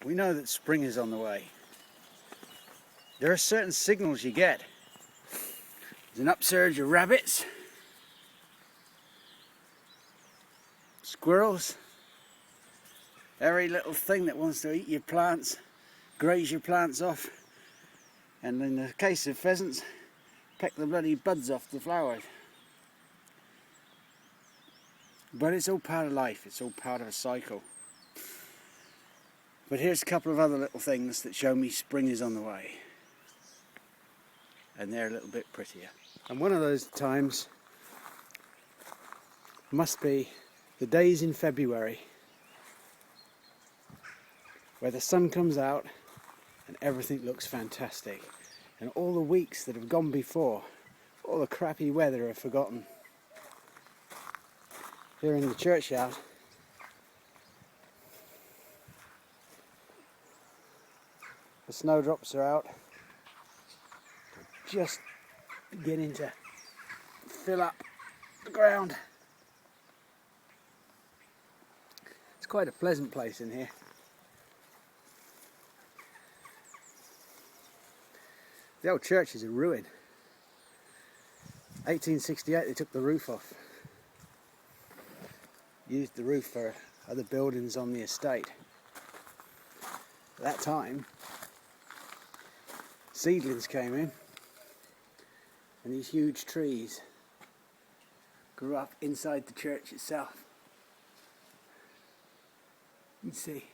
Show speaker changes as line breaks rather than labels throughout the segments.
we know that spring is on the way. There are certain signals you get. There's an upsurge of rabbits, squirrels, every little thing that wants to eat your plants, graze your plants off, and in the case of pheasants, peck the bloody buds off the flowers. But it's all part of life, it's all part of a cycle. But here's a couple of other little things that show me spring is on the way. And they're a little bit prettier. And one of those times must be the days in February where the sun comes out and everything looks fantastic. And all the weeks that have gone before, all the crappy weather are forgotten. Here in the churchyard, the snowdrops are out, just beginning to fill up the ground. It's quite a pleasant place in here. The old church is a ruin. 1868 they took the roof off. Used the roof for other buildings on the estate. At that time, seedlings came in and these huge trees grew up inside the church itself. You can see.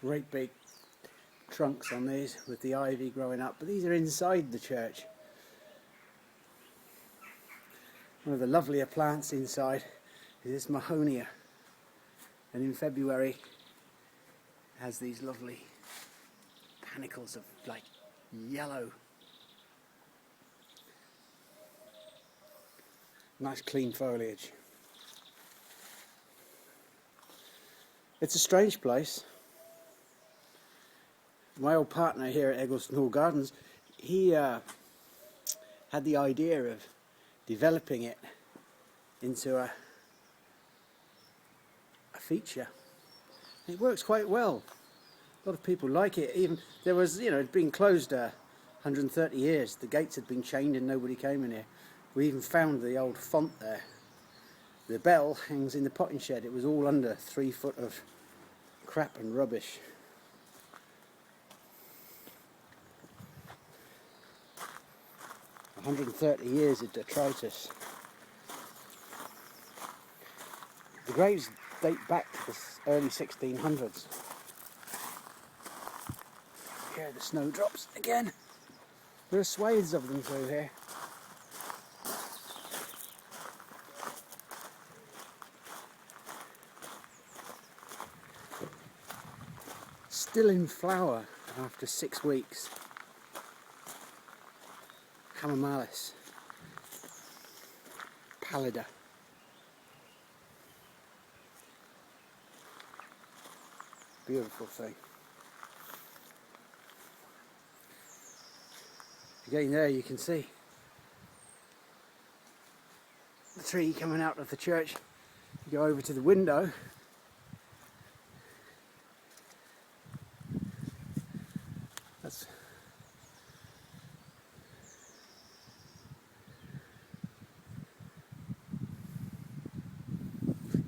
Great big trunks on these with the ivy growing up, but these are inside the church. One of the lovelier plants inside is this mahonia, and in February it has these lovely panicles of like yellow, nice clean foliage. It's a strange place. My old partner here at Eggleston Hall Gardens, he had the idea of developing it into a feature. It works quite well. A lot of people like it. Even there was, it'd been closed 130 years. The gates had been chained and nobody came in here. We even found the old font there. The bell hangs in the potting shed. It was all under 3 foot of crap and rubbish. "130 years of detritus." The graves date back to the early 1600s. Here are the snowdrops again. There are swathes of them through here. Still in flower after 6 weeks. Camallalis pallida. Beautiful thing. Again, there you can see the tree coming out of the church. You go over to the window.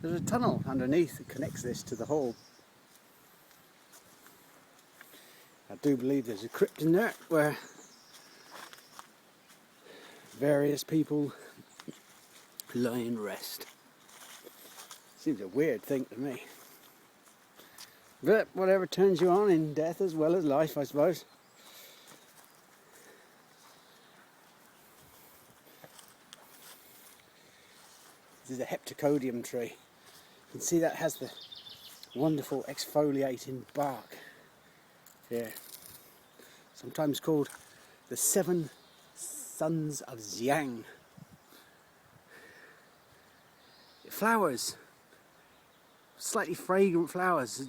There's a tunnel underneath that connects this to the hall. I do believe there's a crypt in there where various people lie in rest. Seems a weird thing to me. But whatever turns you on in death as well as life, I suppose. This is a heptacodium tree. You can see that has the wonderful exfoliating bark here. Sometimes called the 7 Sons of Xiang. It flowers, slightly fragrant flowers,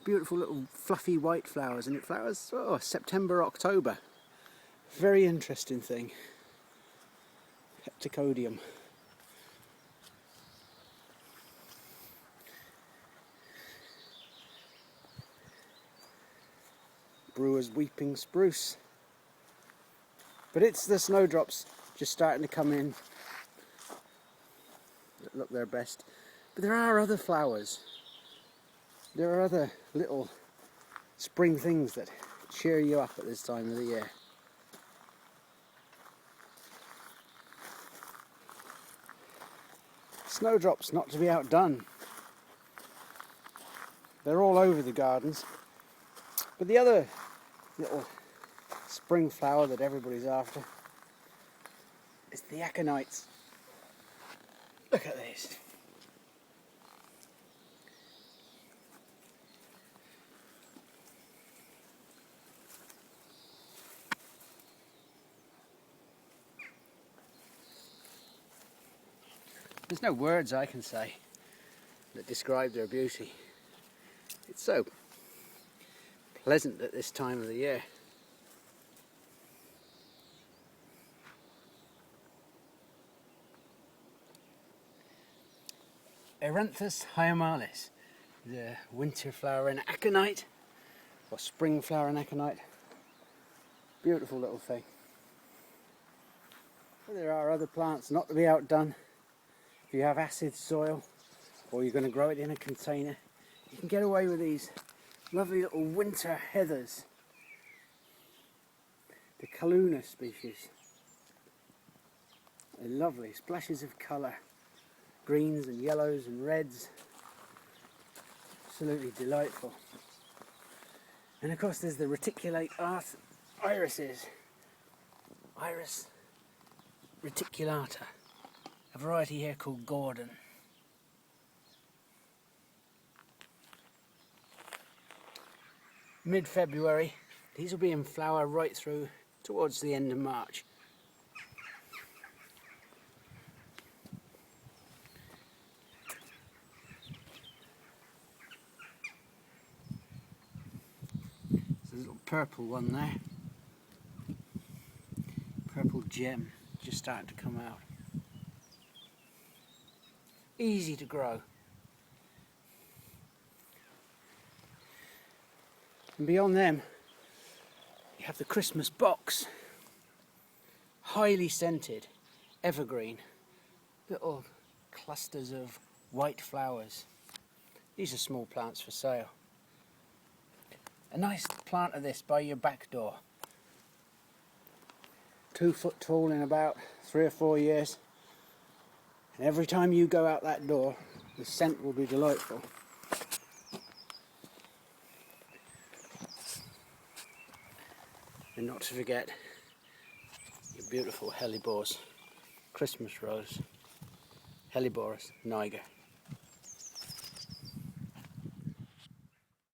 beautiful little fluffy white flowers, and it flowers September, October. Very interesting thing. Heptacodium. Brewer's weeping spruce. But it's the snowdrops just starting to come in that look their best. But there are other flowers. There are other little spring things that cheer you up at this time of the year. Snowdrops not to be outdone. They're all over the gardens. But the other little spring flower that everybody's after is the aconites. Look at this. There's no words I can say that describe their beauty. It's so pleasant at this time of the year. Eranthus hyemalis, the winter flowering aconite, or spring flowering aconite. Beautiful little thing. But there are other plants not to be outdone. If you have acid soil, or you're going to grow it in a container, you can get away with these lovely little winter heathers. The Caluna species. They're lovely, splashes of colour. Greens and yellows and reds. Absolutely delightful. And of course there's the reticulate irises. Iris reticulata. A variety here called Gordon. Mid-February, these will be in flower right through towards the end of March. There's a little purple one there. Purple gem just starting to come out. Easy to grow. And beyond them, you have the Christmas box. Highly scented, evergreen, little clusters of white flowers. These are small plants for sale. A nice plant of this by your back door. 2 foot tall in about 3 or 4 years. And every time you go out that door, the scent will be delightful. And not to forget your beautiful hellebores, Christmas rose, Helleborus niger.